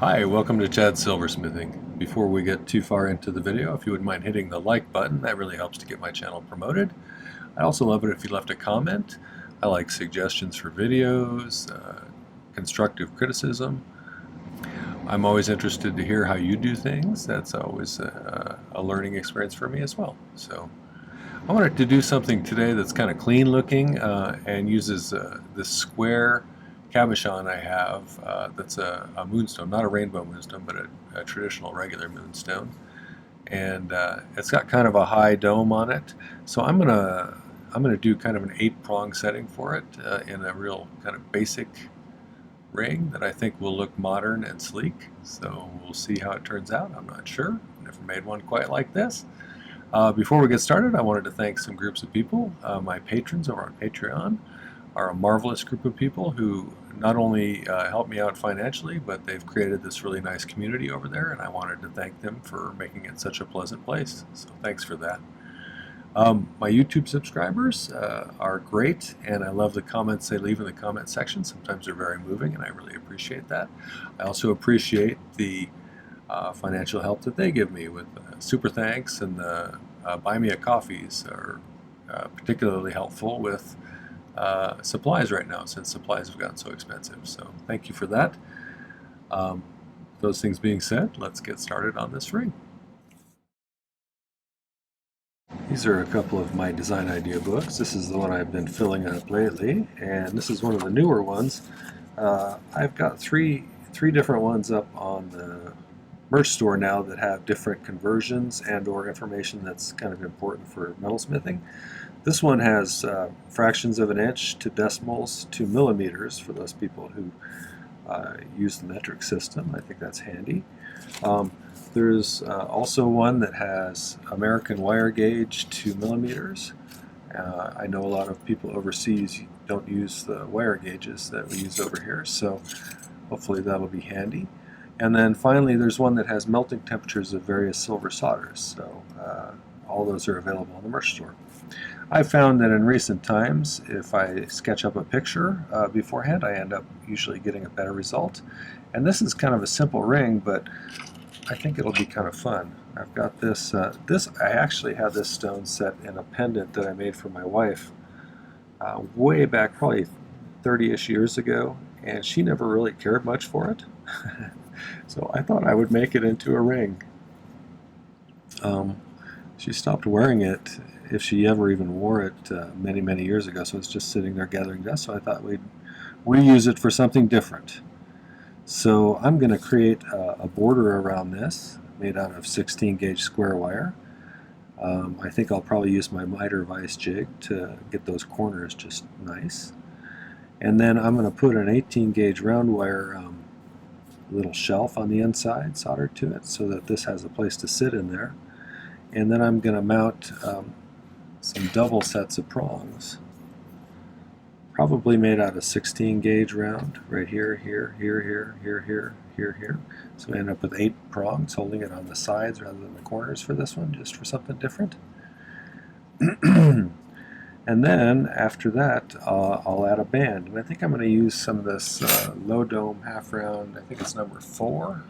Hi, welcome to Chad's Silversmithing. Before we get too far into the video, if you wouldn't mind hitting the like button, that really helps to get my channel promoted. I'd also love it if you left a comment. I like suggestions for videos, constructive criticism. I'm always interested to hear how you do things. That's always a learning experience for me as well. So I wanted to do something today that's kind of clean looking and uses this square cabochon I have that's a moonstone, not a rainbow moonstone, but a traditional regular moonstone. And it's got kind of a high dome on it. So I'm gonna do kind of an 8-prong setting for it in a real kind of basic ring that I think will look modern and sleek. So we'll see how it turns out. I'm not sure. Never made one quite like this. Before we get started, I wanted to thank some groups of people. My patrons over on Patreon are a marvelous group of people who not only help me out financially, but they've created this really nice community over there, and I wanted to thank them for making it such a pleasant place. So thanks for that. My YouTube subscribers are great, and I love the comments they leave in the comment section. Sometimes they're very moving, and I really appreciate that. I also appreciate the financial help that they give me with super thanks, and the buy me a coffees are particularly helpful with supplies right now, since supplies have gotten so expensive. So thank you for that. Those things being said, let's get started on this ring. These are a couple of my design idea books. This is the one I've been filling up lately, and this is one of the newer ones. I've got three different ones up on the merch store now that have different conversions and or information that's kind of important for metalsmithing. This one has fractions of an inch to decimals to millimeters for those people who use the metric system. I think that's handy. There's also one that has American wire gauge to millimeters. I know a lot of people overseas don't use the wire gauges that we use over here, so hopefully that'll be handy. And then finally there's one that has melting temperatures of various silver solders, so all those are available on the merch store. I've found that in recent times, if I sketch up a picture beforehand, I end up usually getting a better result. And this is kind of a simple ring, but I think it'll be kind of fun. I've got this, I actually had this stone set in a pendant that I made for my wife way back, probably 30-ish years ago, and she never really cared much for it. So I thought I would make it into a ring. She stopped wearing it, if she ever even wore it, many years ago, so it's just sitting there gathering dust, so I thought we'd reuse it for something different. So I'm going to create a border around this made out of 16 gauge square wire. I think I'll probably use my miter vise jig to get those corners just nice. And then I'm going to put an 18 gauge round wire little shelf on the inside soldered to it so that this has a place to sit in there. And then I'm going to mount some double sets of prongs, probably made out of 16 gauge round, right here, here, here, here. So I end up with 8 prongs, holding it on the sides rather than the corners for this one, just for something different. And then after that, I'll add a band, and I think I'm going to use some of this low dome half round. I think it's number 4.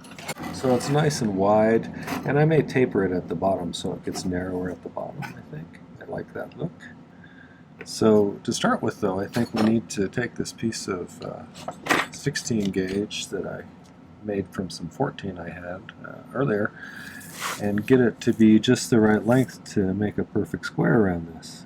So it's nice and wide, and I may taper it at the bottom so it gets narrower at the bottom. I think I like that look. So to start with, though, I think we need to take this piece of 16 gauge that I made from some 14 I had earlier and get it to be just the right length to make a perfect square around this.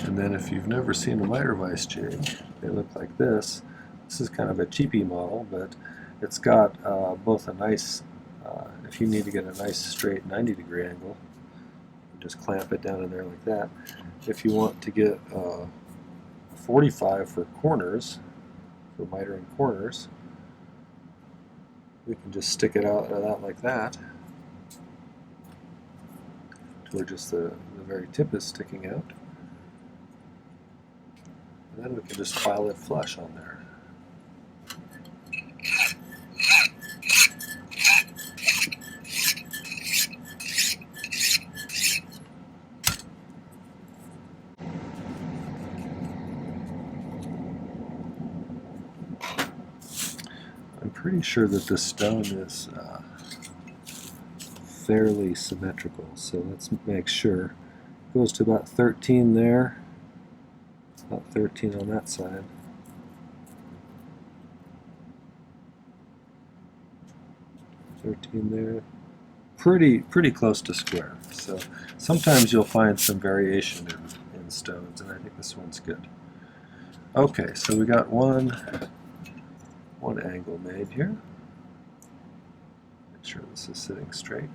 And then if you've never seen a miter vise jig, they look like this. This is kind of a cheapy model, but it's got both a nice, if you need to get a nice straight 90-degree angle, just clamp it down in there like that. If you want to get 45 for corners, for mitering corners, we can just stick it out like that, to where just the very tip is sticking out. And then we can just file it flush on there. I'm pretty sure that this stone is fairly symmetrical, so let's make sure. It goes to about 13 there, about 13 on that side. There, pretty close to square. So sometimes you'll find some variation in stones, and I think this one's good. Okay, so we got one angle made here. Make sure this is sitting straight.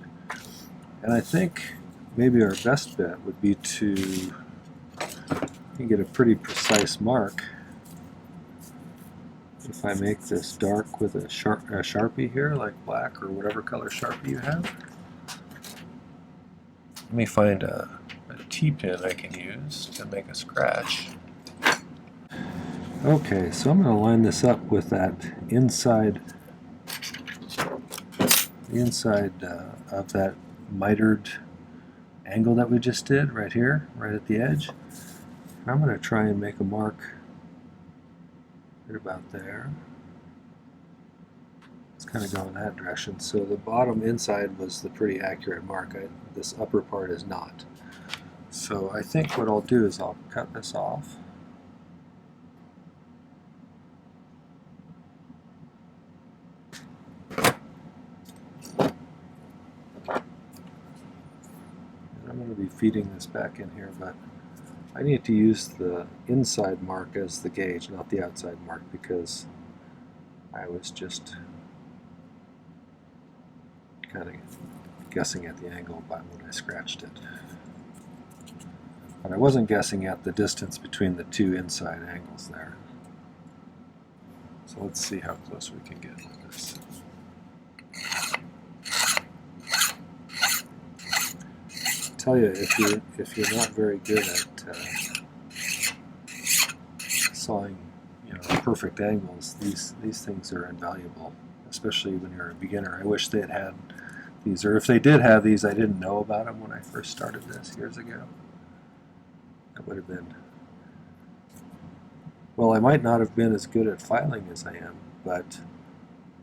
And I think maybe our best bet would be to get a pretty precise mark. If I make this dark with a Sharpie here, like black or whatever color Sharpie you have. Let me find a T-pin I can use to make a scratch. Okay, so I'm going to line this up with that inside of that mitered angle that we just did right here, right at the edge. And I'm going to try and make a mark right about there. It's kind of going that direction. So the bottom inside was the pretty accurate mark. This upper part is not. So I think what I'll do is I'll cut this off. I'm going to be feeding this back in here, but I need to use the inside mark as the gauge, not the outside mark, because I was just kind of guessing at the angle by when I scratched it. But I wasn't guessing at the distance between the two inside angles there. So let's see how close we can get with this. Tell you, if you're not very good at sawing, perfect angles, these things are invaluable, especially when you're a beginner. I wish they had these, or if they did have these, I didn't know about them when I first started this years ago. That would have been, well, I might not have been as good at filing as I am, but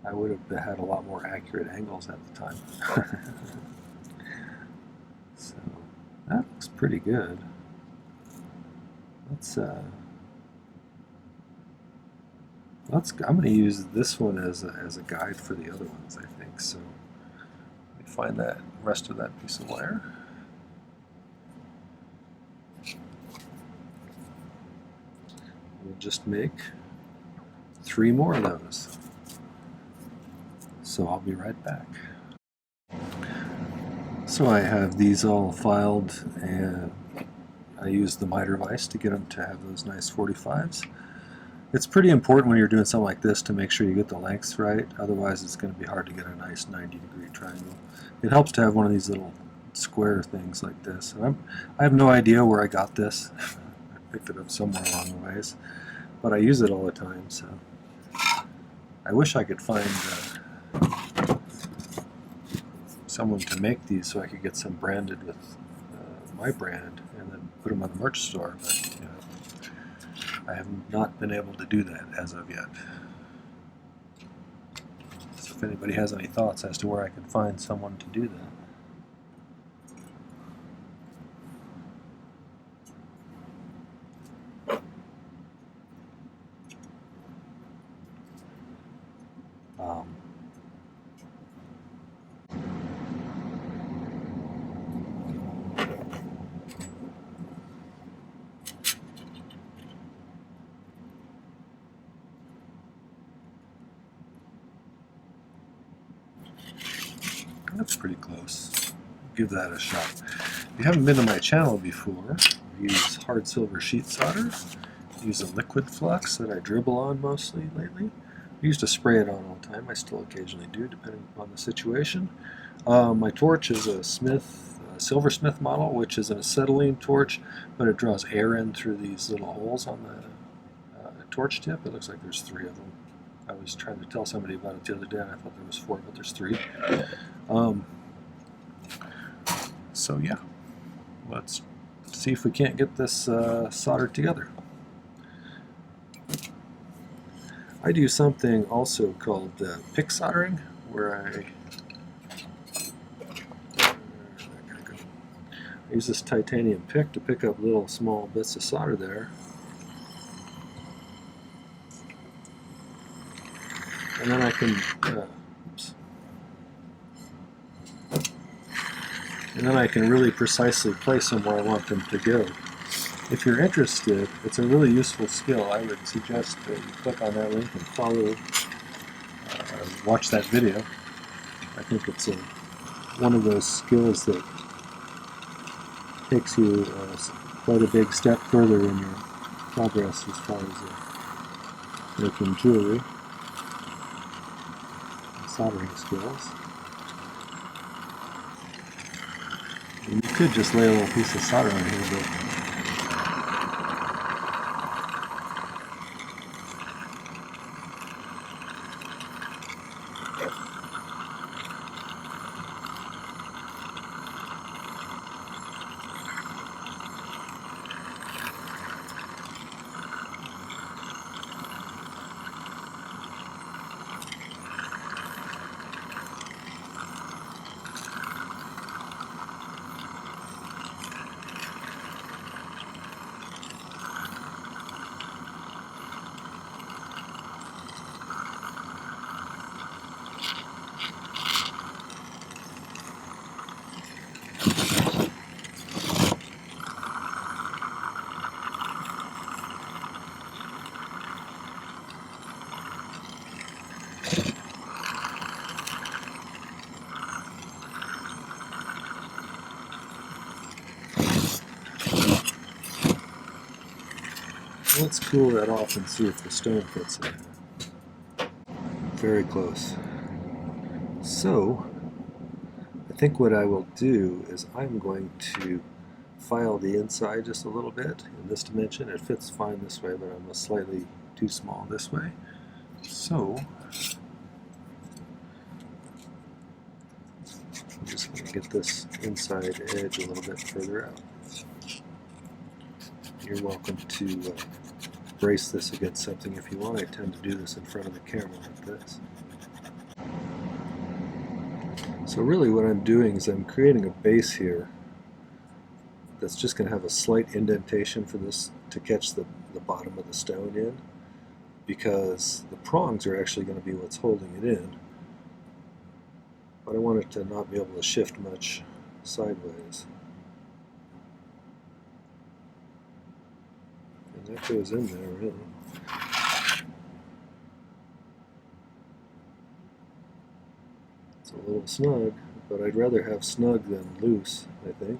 I would have had a lot more accurate angles at the time. So that looks pretty good. I'm going to use this one as a guide for the other ones, I think. So let me find that rest of that piece of wire. We'll just make 3 more of those. So I'll be right back. So I have these all filed, and I use the miter vise to get them to have those nice 45s. It's pretty important when you're doing something like this to make sure you get the lengths right, otherwise it's going to be hard to get a nice 90-degree triangle. It helps to have one of these little square things like this. And I have no idea where I got this. I picked it up somewhere along the ways, but I use it all the time, so I wish I could find someone to make these so I could get some branded with my brand and then put them on the merch store, but I have not been able to do that as of yet. So if anybody has any thoughts as to where I can find someone to do that. That's pretty close. Give that a shot. If you haven't been to my channel before, I use hard silver sheet solder. I use a liquid flux that I dribble on mostly lately. I used to spray it on all the time. I still occasionally do, depending upon the situation. My torch is a Silversmith model, which is an acetylene torch, but it draws air in through these little holes on the torch tip. It looks like there's 3 of them. I was trying to tell somebody about it the other day, and I thought there was 4, but there's 3. So yeah, let's see if we can't get this soldered together. I do something also called pick soldering, where I use this titanium pick to pick up little small bits of solder there. And then I can, really precisely place them where I want them to go. If you're interested, it's a really useful skill. I would suggest that you click on that link and follow, watch that video. I think it's one of those skills that takes you quite a big step further in your progress as far as making jewelry and soldering skills. And you could just lay a little piece of solder on here, but let's cool that off and see if the stone fits in. Very close. So, I think what I will do is I'm going to file the inside just a little bit in this dimension. It fits fine this way, but I'm slightly too small this way. So, I'm just going to get this inside edge a little bit further out. You're welcome to brace this against something if you want. I tend to do this in front of the camera like this. So really what I'm doing is I'm creating a base here that's just going to have a slight indentation for this to catch the bottom of the stone in, because the prongs are actually going to be what's holding it in. But I want it to not be able to shift much sideways. And that goes in there, really. It's a little snug, but I'd rather have snug than loose, I think.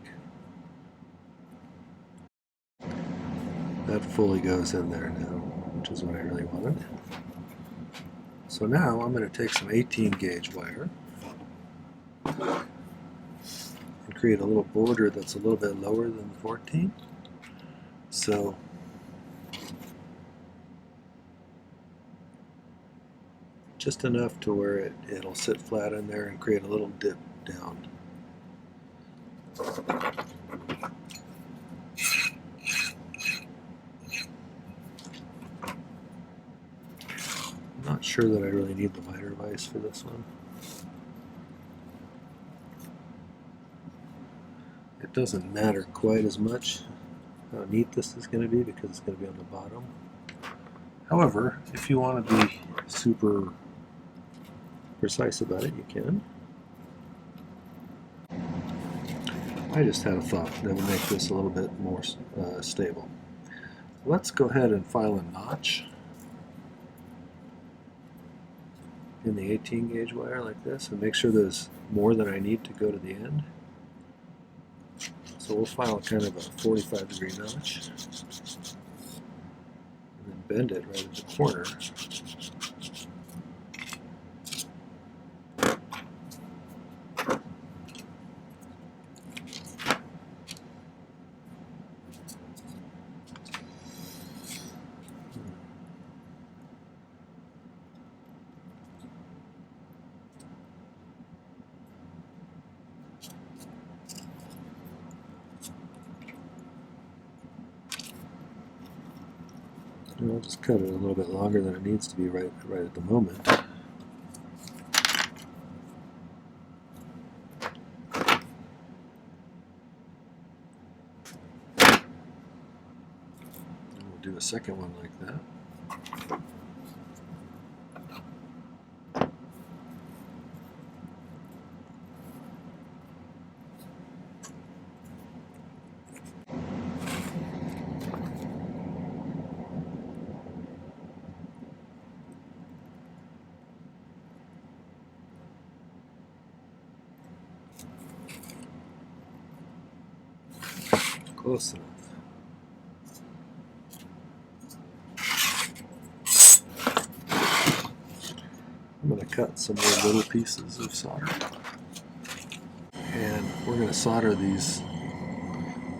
That fully goes in there now, which is what I really wanted. So now I'm going to take some 18 gauge wire and create a little border that's a little bit lower than 14. So just enough to where it'll sit flat in there and create a little dip down. I'm not sure that I really need the miter vise for this one. It doesn't matter quite as much how neat this is going to be because it's going to be on the bottom. However, if you want to be super precise about it, you can. I just had a thought that would make this a little bit more stable. Let's go ahead and file a notch in the 18 gauge wire like this and make sure there's more than I need to go to the end. So we'll file kind of a 45-degree notch and then bend it right at the corner. And I'll just cut it a little bit longer than it needs to be right at the moment. And we'll do a second one like that. Close enough. I'm going to cut some more little pieces of solder. And we're going to solder these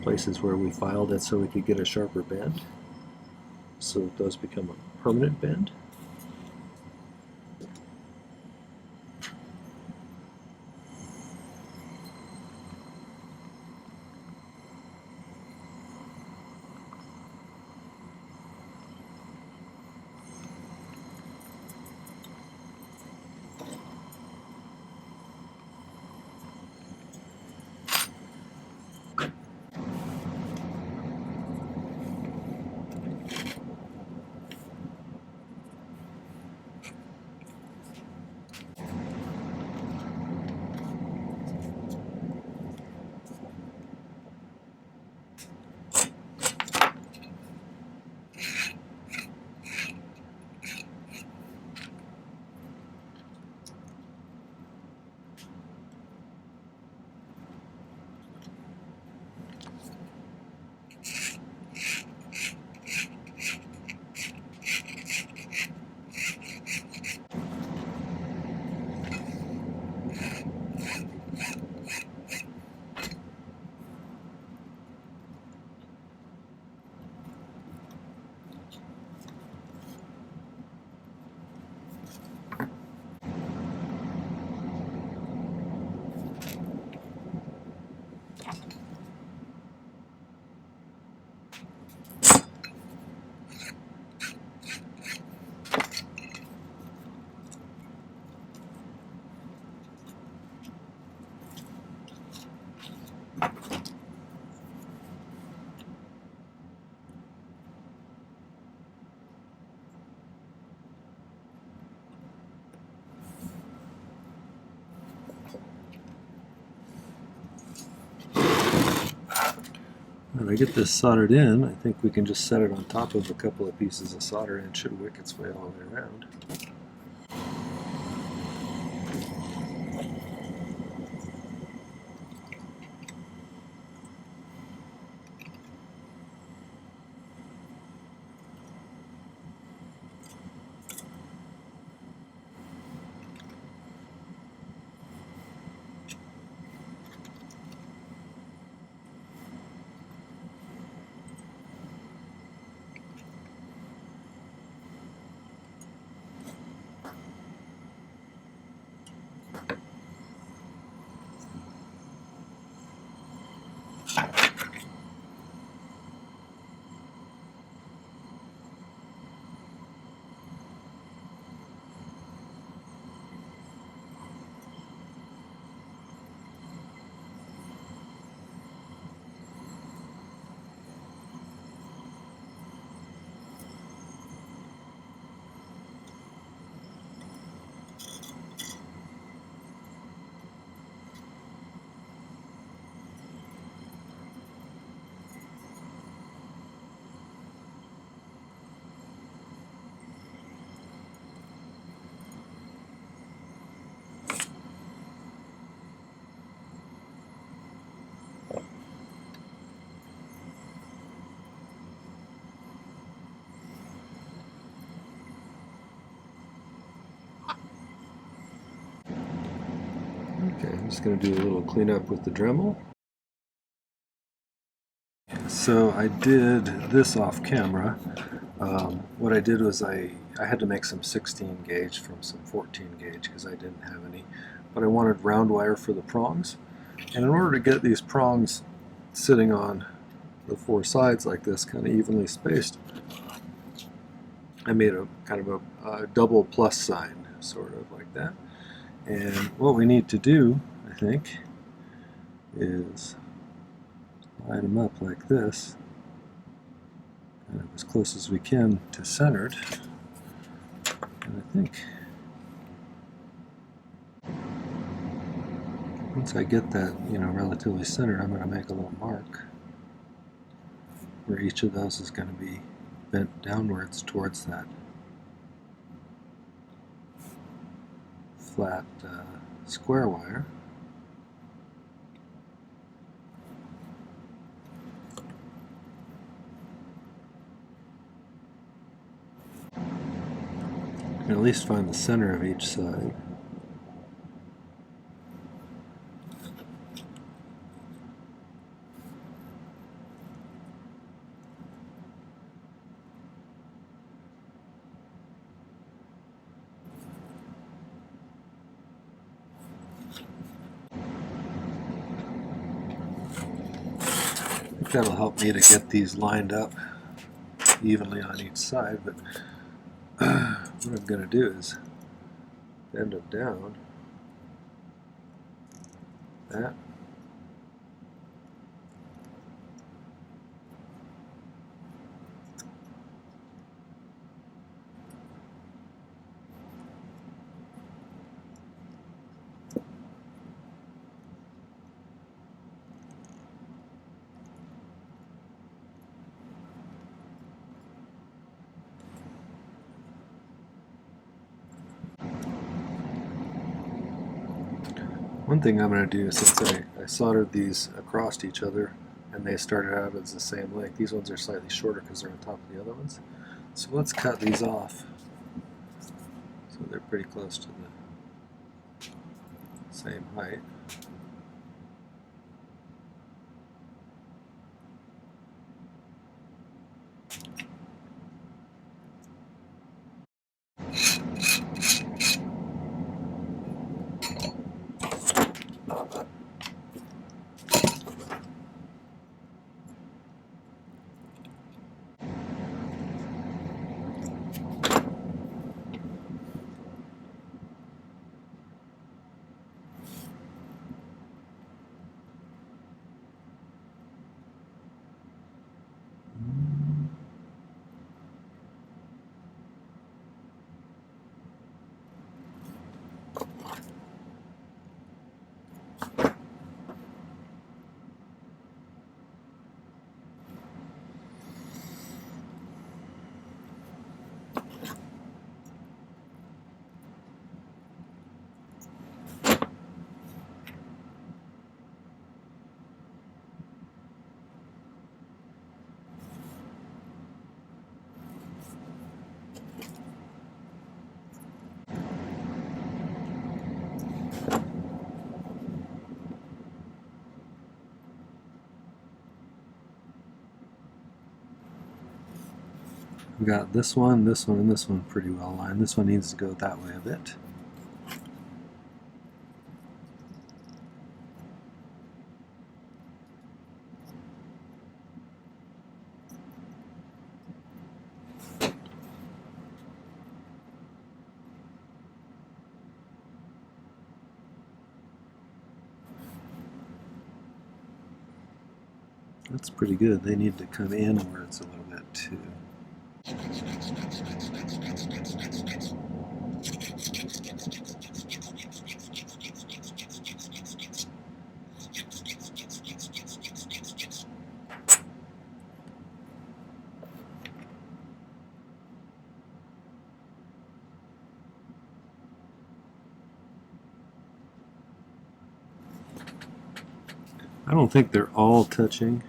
places where we filed it so we could get a sharper bend, so that those become a permanent bend. When I get this soldered in, I think we can just set it on top of a couple of pieces of solder and it should wick its way all the way around. Okay, I'm just going to do a little cleanup with the Dremel. So I did this off camera. What I did was I had to make some 16 gauge from some 14 gauge because I didn't have any, but I wanted round wire for the prongs. And in order to get these prongs sitting on the four sides like this, kind of evenly spaced, I made a kind of a double plus sign, sort of like that. And what we need to do, I think, is line them up like this, kind of as close as we can to centered. And I think once I get that, relatively centered, I'm going to make a little mark where each of those is going to be bent downwards towards that flat square wire. And at least find the center of each side. I think that'll help me to get these lined up evenly on each side, but what I'm going to do is bend them down, that, one thing I'm going to do, since I soldered these across each other and they started out as the same length, these ones are slightly shorter because they're on top of the other ones. So let's cut these off so they're pretty close to the same height. We got this one, and this one pretty well lined. This one needs to go that way a bit. That's pretty good. They need to come inwards a little bit too. I don't think they're all touching,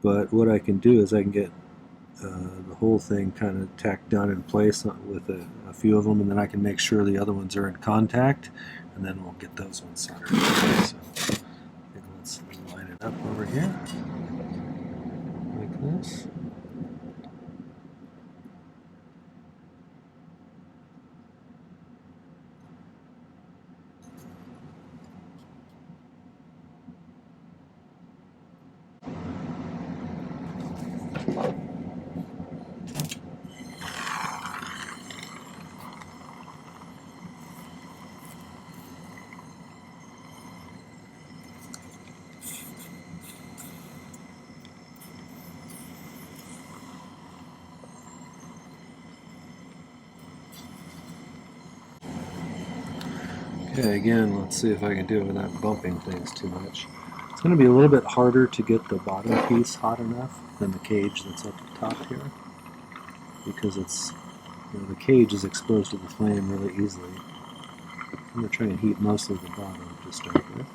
but what I can do is I can get the whole thing kind of tacked down in place with a few of them, and then I can make sure the other ones are in contact, and then we'll get those ones soldered. So I think let's line it up over here like this. Okay, again, let's see if I can do it without bumping things too much. It's going to be a little bit harder to get the bottom piece hot enough than the cage that's up the top here, because it's, the cage is exposed to the flame really easily. I'm going to try and heat mostly the bottom to start with.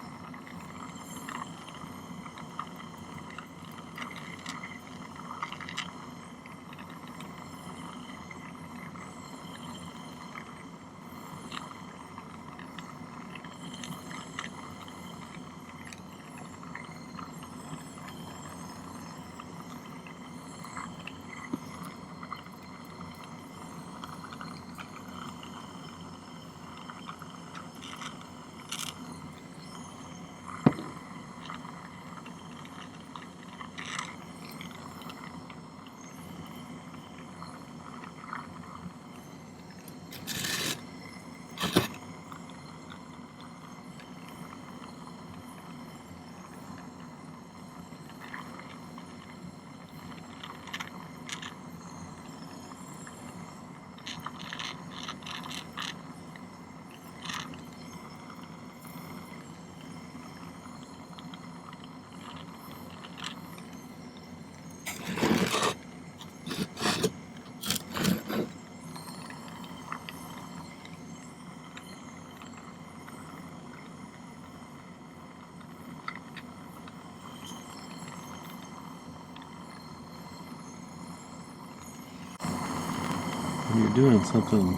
When you're doing something,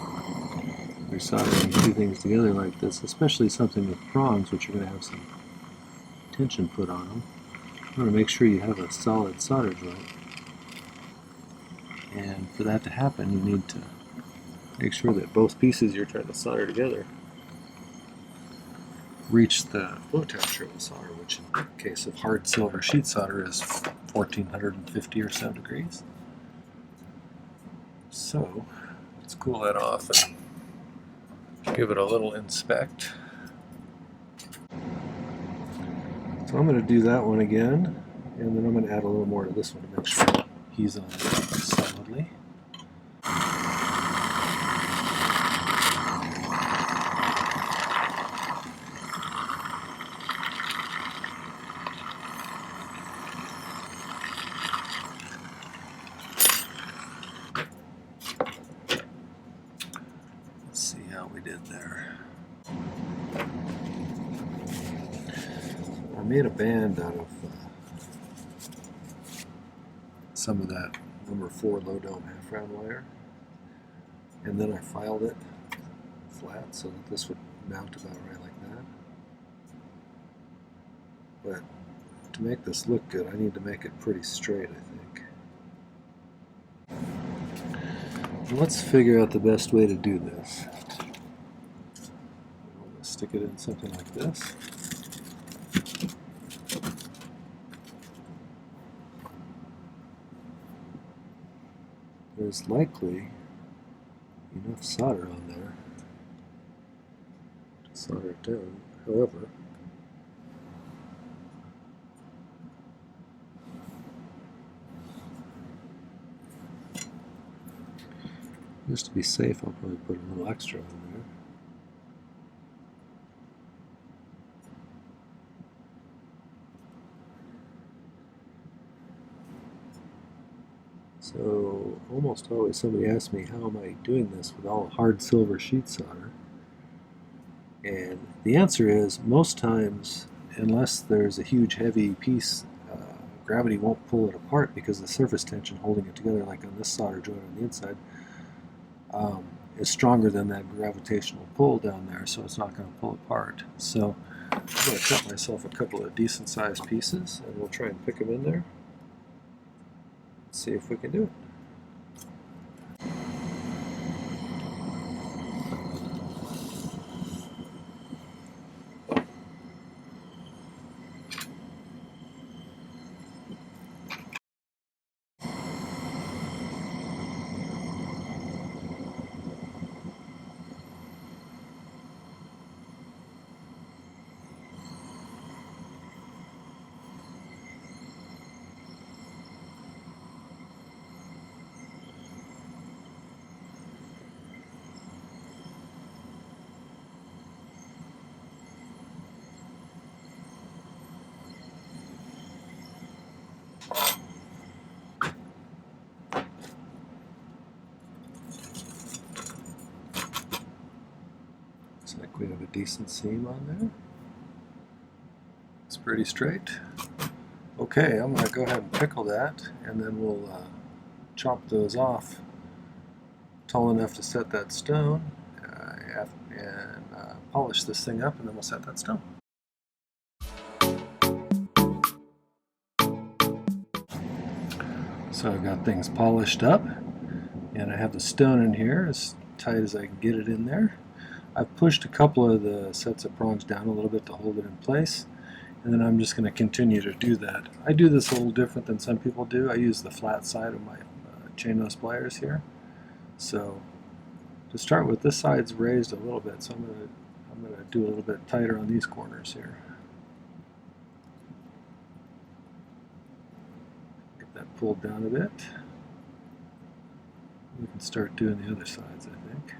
you're soldering two things together like this, especially something with prongs, which are going to have some tension put on them, you want to make sure you have a solid solder joint. And for that to happen, you need to make sure that both pieces you're trying to solder together reach the flow temperature of the solder, which in the case of hard silver sheet solder is 1450 or so degrees. So let's cool that off and give it a little inspect. So I'm going to do that one again, and then I'm going to add a little more to this one to make sure he's on solidly. Let's see how we did there. I made a band out of some of that number 4 low dome half round wire, and then I filed it flat so that this would mount about right like that. But to make this look good, I need to make it pretty straight, I think. And let's figure out the best way to do this. I'm going to stick it in something like this. There's likely enough solder on there to solder it down. However, just to be safe, I'll probably put a little extra on there. So almost always somebody asks me, how am I doing this with all hard silver sheet solder? And the answer is, most times, unless there's a huge heavy piece, gravity won't pull it apart because the surface tension holding it together, like on this solder joint on the inside, is stronger than that gravitational pull down there, so it's not going to pull apart. So I'm going to cut myself a couple of decent sized pieces, and we'll try and pick them in there. See if we can do it. Looks like we have a decent seam on there. It's pretty straight. Okay, I'm going to go ahead and pickle that, and then we'll chop those off tall enough to set that stone, and polish this thing up, and then we'll set that stone. So I've got things polished up, and I have the stone in here as tight as I can get it in there. I've pushed a couple of the sets of prongs down a little bit to hold it in place, and then I'm just going to continue to do that. I do this a little different than some people do. I use the flat side of my chain nose pliers here. So to start with, this side's raised a little bit, so I'm going to do a little bit tighter on these corners here. Get that pulled down a bit. We can start doing the other sides, I think.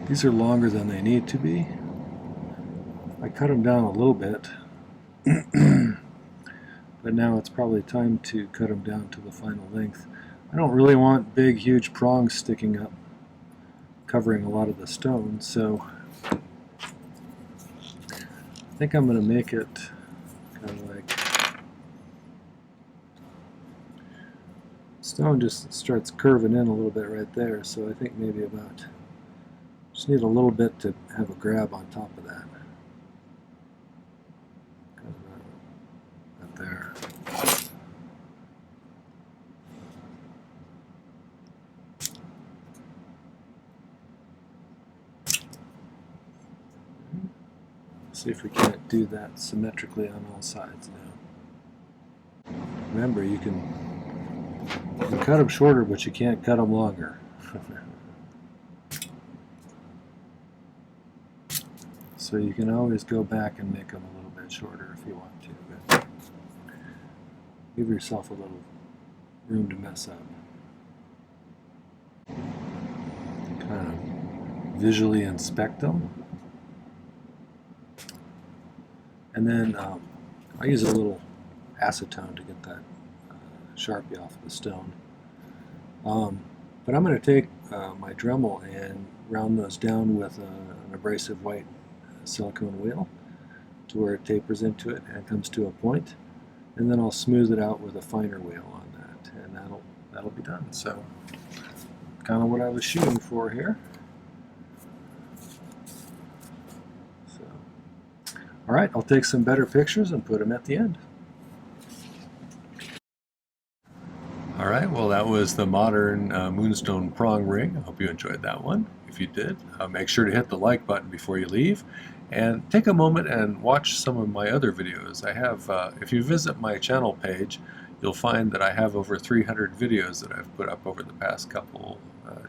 These are longer than they need to be. I cut them down a little bit, but now it's probably time to cut them down to the final length. I don't really want big, huge prongs sticking up, covering a lot of the stone, so I think I'm going to make it kind of like stone just starts curving in a little bit right there, so I think maybe about just need a little bit to have a grab on top of that. Kind of right there. See if we can't do that symmetrically on all sides now. Remember, you can cut them shorter, but you can't cut them longer. So you can always go back and make them a little bit shorter if you want to, but give yourself a little room to mess up. Kind of visually inspect them. And then I use a little acetone to get that Sharpie off of the stone. But I'm going to take my Dremel and round those down with an abrasive white silicone wheel to where it tapers into it and comes to a point, and then I'll smooth it out with a finer wheel on that, and that'll be done. So kind of what I was shooting for here. So, all right, I'll take some better pictures and put them at the end. All right, well, that was the modern Moonstone prong ring. I hope you enjoyed that one. If you did, make sure to hit the like button before you leave, and take a moment and watch some of my other videos. I have, if you visit my channel page, you'll find that I have over 300 videos that I've put up over the past couple,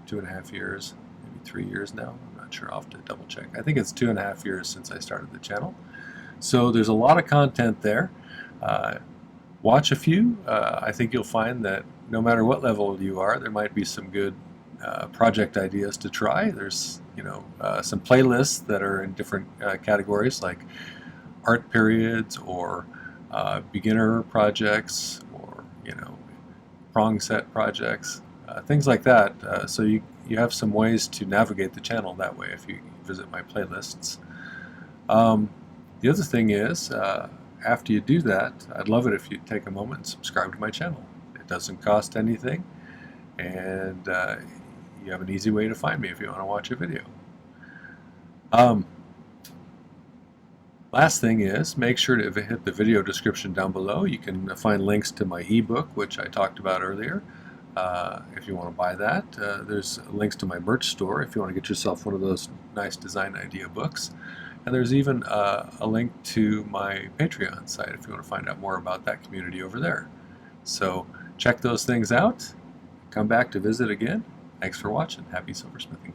2.5 years, maybe 3 years now. I'm not sure, I'll have to double check. I think it's 2.5 years since I started the channel. So there's a lot of content there. Watch a few. I think you'll find that no matter what level you are, there might be some good project ideas to try. There's some playlists that are in different categories, like art periods or beginner projects, or prong set projects, things like that. So you have some ways to navigate the channel that way if you visit my playlists. The other thing is, after you do that, I'd love it if you'd take a moment and subscribe to my channel. It doesn't cost anything, and you have an easy way to find me if you want to watch a video. Last thing is, make sure to hit the video description down below. You can find links to my ebook, which I talked about earlier, if you want to buy that. There's links to my merch store if you want to get yourself one of those nice design idea books. And there's even a link to my Patreon site if you want to find out more about that community over there. So check those things out. Come back to visit again. Thanks for watching. Happy silversmithing.